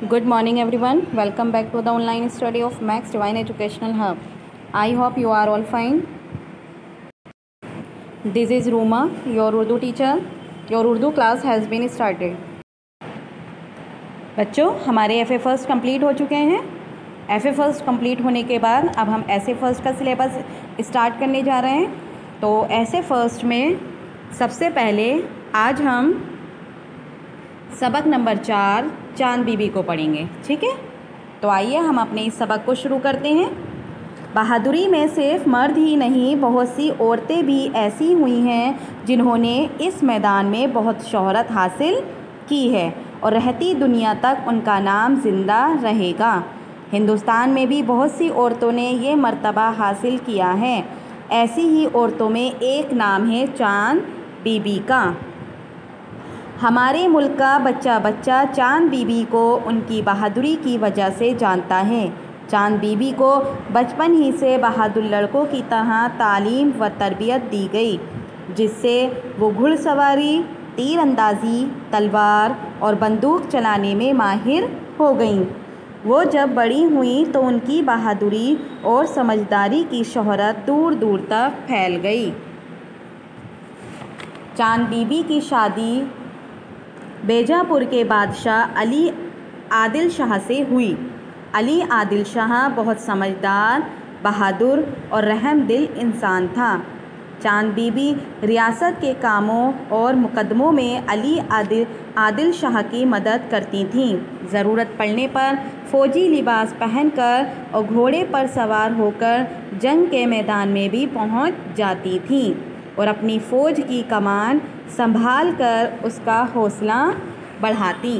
Good morning everyone. Welcome back to the online study of Max Divine Educational Hub. I hope you are all fine. This is Ruma, your Urdu teacher. Your Urdu class has been started. बच्चों, हमारे FA first complete हो चुके हैं। FA first complete होने के बाद अब हम ऐसे फर्स्ट का सिलेबस स्टार्ट करने जा रहे हैं। तो ऐसे फर्स्ट में सबसे पहले आज हम सबक नंबर 4 चांद बीबी को पढ़ेंगे। ठीक है, तो आइए हम अपने इस सबक को शुरू करते हैं। बहादुरी में सिर्फ मर्द ही नहीं, बहुत सी औरतें भी ऐसी हुई हैं जिन्होंने इस मैदान में बहुत शोहरत हासिल की है और रहती दुनिया तक उनका नाम ज़िंदा रहेगा। हिंदुस्तान में भी बहुत सी औरतों ने ये मर्तबा हासिल किया है। ऐसी ही औरतों में एक नाम है चांद बीबी का। हमारे मुल्क का बच्चा बच्चा चांद बीबी को उनकी बहादुरी की वजह से जानता है। चांद बीबी को बचपन ही से बहादुर लड़कों की तरह तालीम व तरबियत दी गई, जिससे वो घुड़सवारी, तीरंदाजी, तलवार और बंदूक चलाने में माहिर हो गईं। वो जब बड़ी हुई तो उनकी बहादुरी और समझदारी की शोहरत दूर दूर तक फैल गई। चांद बीबी की शादी बेजापुर के बादशाह अली आदिल शाह से हुई। अली आदिल शाह बहुत समझदार, बहादुर और रहमदिल इंसान था। चांद बीबी रियासत के कामों और मुकदमों में अली आदिल शाह की मदद करती थीं। ज़रूरत पड़ने पर फ़ौजी लिबास पहनकर और घोड़े पर सवार होकर जंग के मैदान में भी पहुंच जाती थीं और अपनी फ़ौज की कमान संभाल कर उसका हौसला बढ़ाती।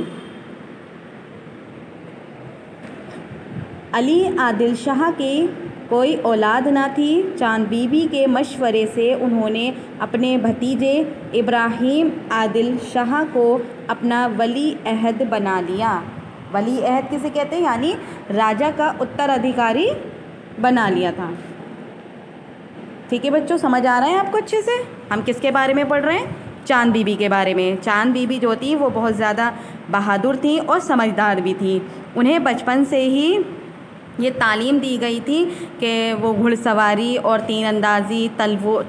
अली आदिल शाह की कोई औलाद ना थी। चांद बीबी के मशवरे से उन्होंने अपने भतीजे इब्राहिम आदिल शाह को अपना वली अहद बना लिया। वली अहद किसे कहते हैं? यानी राजा का उत्तराधिकारी बना लिया था। ठीक है बच्चों, समझ आ रहा है आपको अच्छे से? हम किसके बारे में पढ़ रहे हैं? चांद बीबी के बारे में। चांद बीबी जो थी वो बहुत ज़्यादा बहादुर थी और समझदार भी थी। उन्हें बचपन से ही ये तालीम दी गई थी कि वो घुड़सवारी और तीरंदाजी,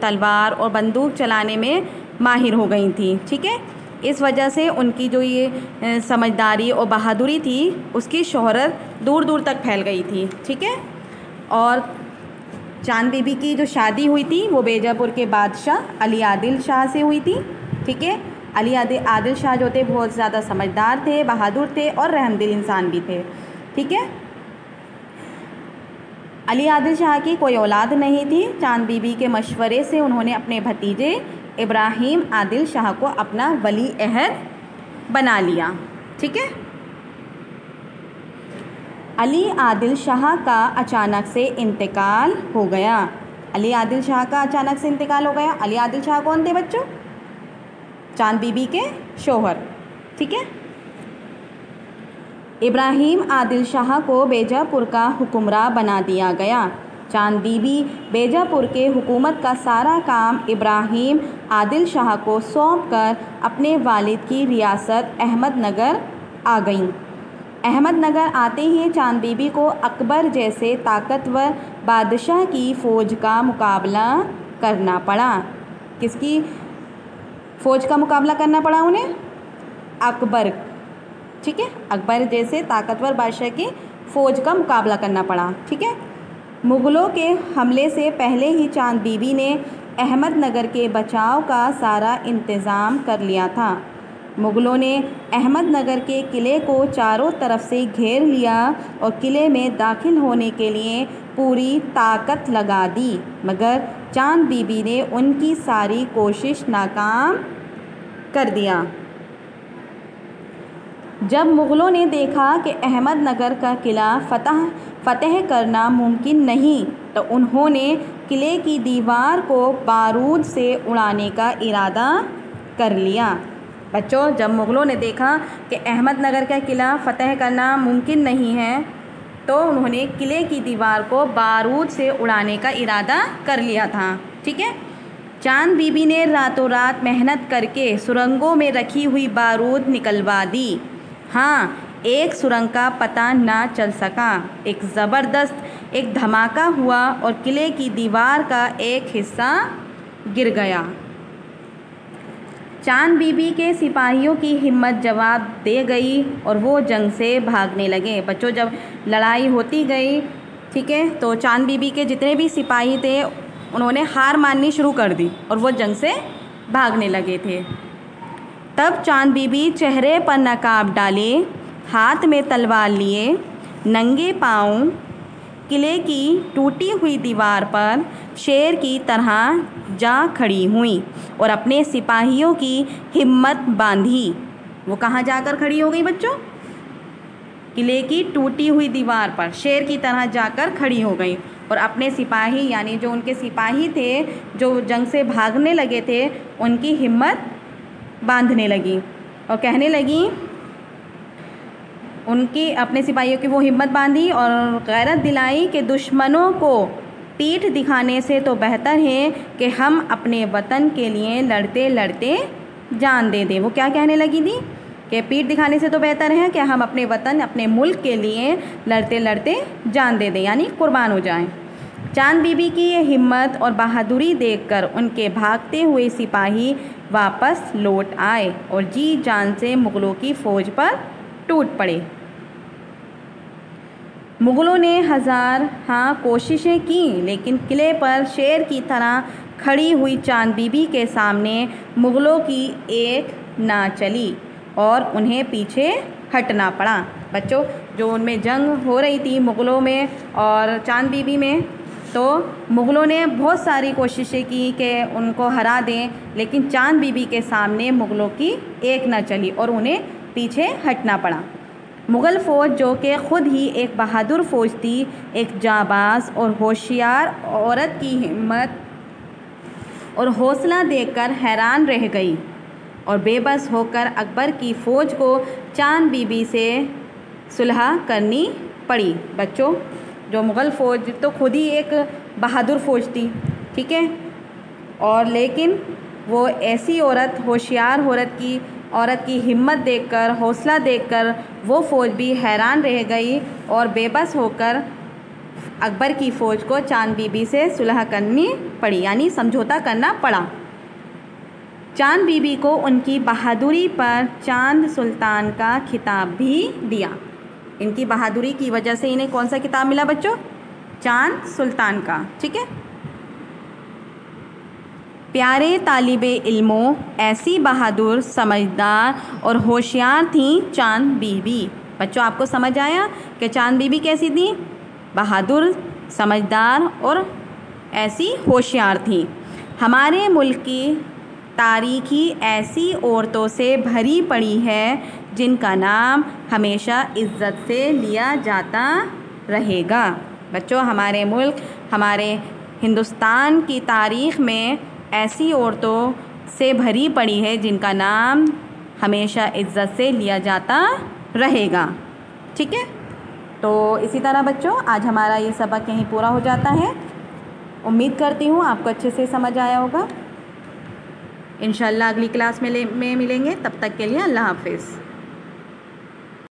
तलवार और बंदूक चलाने में माहिर हो गई थी। ठीक है, इस वजह से उनकी जो ये समझदारी और बहादुरी थी उसकी शोहरत दूर दूर तक फैल गई थी। ठीक है, और चांद बीबी की जो शादी हुई थी वो बेजापुर के बादशाह अली आदिल शाह से हुई थी। ठीक है, अली आदिल शाह जो थे बहुत ज़्यादा समझदार थे, बहादुर थे और रहमदिल इंसान भी थे। ठीक है, अली आदिल शाह की कोई औलाद नहीं थी। चांद बीबी के मशवरे से उन्होंने अपने भतीजे इब्राहिम आदिल शाह को अपना वली अहद बना लिया। ठीक है, अली आदिल शाह का अचानक से इंतकाल हो गया। अली आदिल शाह का अचानक से इंतकाल हो गया। अली आदिल शाह कौन थे बच्चों? चांद बीबी के शौहर। ठीक है, इब्राहिम आदिल शाह को बेजापुर का हुक्मरान बना दिया गया। चांद बीबी बेजापुर के हुकूमत का सारा काम इब्राहिम आदिल शाह को सौंपकर अपने वालिद की रियासत अहमदनगर आ गईं। अहमदनगर आते ही चांद बीबी को अकबर जैसे ताकतवर बादशाह की फ़ौज का मुकाबला करना पड़ा। किसकी फ़ौज का मुकाबला करना पड़ा उन्हें? अकबर। ठीक है, अकबर जैसे ताकतवर बादशाह की फ़ौज का मुकाबला करना पड़ा। ठीक है, मुग़लों के हमले से पहले ही चांद बीबी ने अहमदनगर के बचाव का सारा इंतज़ाम कर लिया था। मुग़लों ने अहमदनगर के किले को चारों तरफ से घेर लिया और किले में दाखिल होने के लिए पूरी ताकत लगा दी, मगर चांद बीबी ने उनकी सारी कोशिश नाकाम कर दिया। जब मुग़लों ने देखा कि अहमदनगर का किला फ़तह करना मुमकिन नहीं, तो उन्होंने किले की दीवार को बारूद से उड़ाने का इरादा कर लिया। बच्चों, जब मुग़लों ने देखा कि अहमदनगर का किला फ़तह करना मुमकिन नहीं है, तो उन्होंने किले की दीवार को बारूद से उड़ाने का इरादा कर लिया था। ठीक है, चांद बीबी ने रातों रात मेहनत करके सुरंगों में रखी हुई बारूद निकलवा दी। हाँ, एक सुरंग का पता ना चल सका। एक ज़बरदस्त एक धमाका हुआ और किले की दीवार का एक हिस्सा गिर गया। चांद बीबी के सिपाहियों की हिम्मत जवाब दे गई और वो जंग से भागने लगे। बच्चों, जब लड़ाई होती गई, ठीक है, तो चांद बीबी के जितने भी सिपाही थे उन्होंने हार माननी शुरू कर दी और वो जंग से भागने लगे थे। तब चांद बीबी चेहरे पर नकाब डाले, हाथ में तलवार लिए, नंगे पाँव किले की टूटी हुई दीवार पर शेर की तरह जा खड़ी हुई और अपने सिपाहियों की हिम्मत बांधी। वो कहाँ जाकर खड़ी हो गई बच्चों? किले की टूटी हुई दीवार पर शेर की तरह जाकर खड़ी हो गई और अपने सिपाही, यानी जो उनके सिपाही थे जो जंग से भागने लगे थे, उनकी हिम्मत बांधने लगी और कहने लगी, उनकी अपने सिपाहियों की वो हिम्मत बांधी और गैरत दिलाई कि दुश्मनों को पीठ दिखाने से तो बेहतर है कि हम अपने वतन के लिए लड़ते लड़ते जान दे दें। वो क्या कहने लगी थी कि पीठ दिखाने से तो बेहतर है कि हम अपने वतन, अपने मुल्क के लिए लड़ते लड़ते जान दे दें, यानी कुर्बान हो जाएं। चांद बीबी की ये हिम्मत और बहादुरी देखकर उनके भागते हुए सिपाही वापस लौट आए और जी जान से मुग़लों की फ़ौज पर टूट पड़े। मुग़लों ने हज़ार कोशिशें की, लेकिन किले पर शेर की तरह खड़ी हुई चांद बीबी के सामने मुग़लों की एक ना चली और उन्हें पीछे हटना पड़ा। बच्चों, जो उनमें जंग हो रही थी मुग़लों में और चांद बीबी में, तो मुग़लों ने बहुत सारी कोशिशें की कि उनको हरा दें, लेकिन चांद बीबी के सामने मुग़लों की एक ना चली और उन्हें पीछे हटना पड़ा। मुग़ल फ़ौज, जो कि ख़ुद ही एक बहादुर फ़ौज थी, एक जाबाज़ और होशियार औरत की हिम्मत और हौसला देखकर हैरान रह गई और बेबस होकर अकबर की फ़ौज को चांद बीबी से सुलह करनी पड़ी। बच्चों, जो मुग़ल फ़ौज तो खुद ही एक बहादुर फ़ौज थी, ठीक है, और लेकिन वो ऐसी औरत, होशियार औरत की हिम्मत देखकर, हौसला देखकर वो फ़ौज भी हैरान रह गई और बेबस होकर अकबर की फ़ौज को चांद बीबी से सुलह करनी पड़ी, यानी समझौता करना पड़ा। चांद बीबी को उनकी बहादुरी पर चांद सुल्तान का खिताब भी दिया। इनकी बहादुरी की वजह से इन्हें कौन सा खिताब मिला बच्चों? चांद सुल्तान का, ठीक है। प्यारे तालिबे इल्मों, ऐसी बहादुर, समझदार और होशियार थी चांद बीबी। बच्चों, आपको समझ आया कि चांद बीबी कैसी थी? बहादुर, समझदार और ऐसी होशियार थी। हमारे मुल्क की तारीख़ी ऐसी औरतों से भरी पड़ी है जिनका नाम हमेशा इज़्ज़त से लिया जाता रहेगा। बच्चों, हमारे मुल्क, हमारे हिंदुस्तान की तारीख़ में ऐसी औरतों से भरी पड़ी है जिनका नाम हमेशा इज़्ज़त से लिया जाता रहेगा, ठीक है। तो इसी तरह बच्चों, आज हमारा ये सबक यहीं पूरा हो जाता है। उम्मीद करती हूँ आपको अच्छे से समझ आया होगा। इंशाल्लाह अगली क्लास में मिलेंगे। तब तक के लिए अल्लाह हाफ़िज़।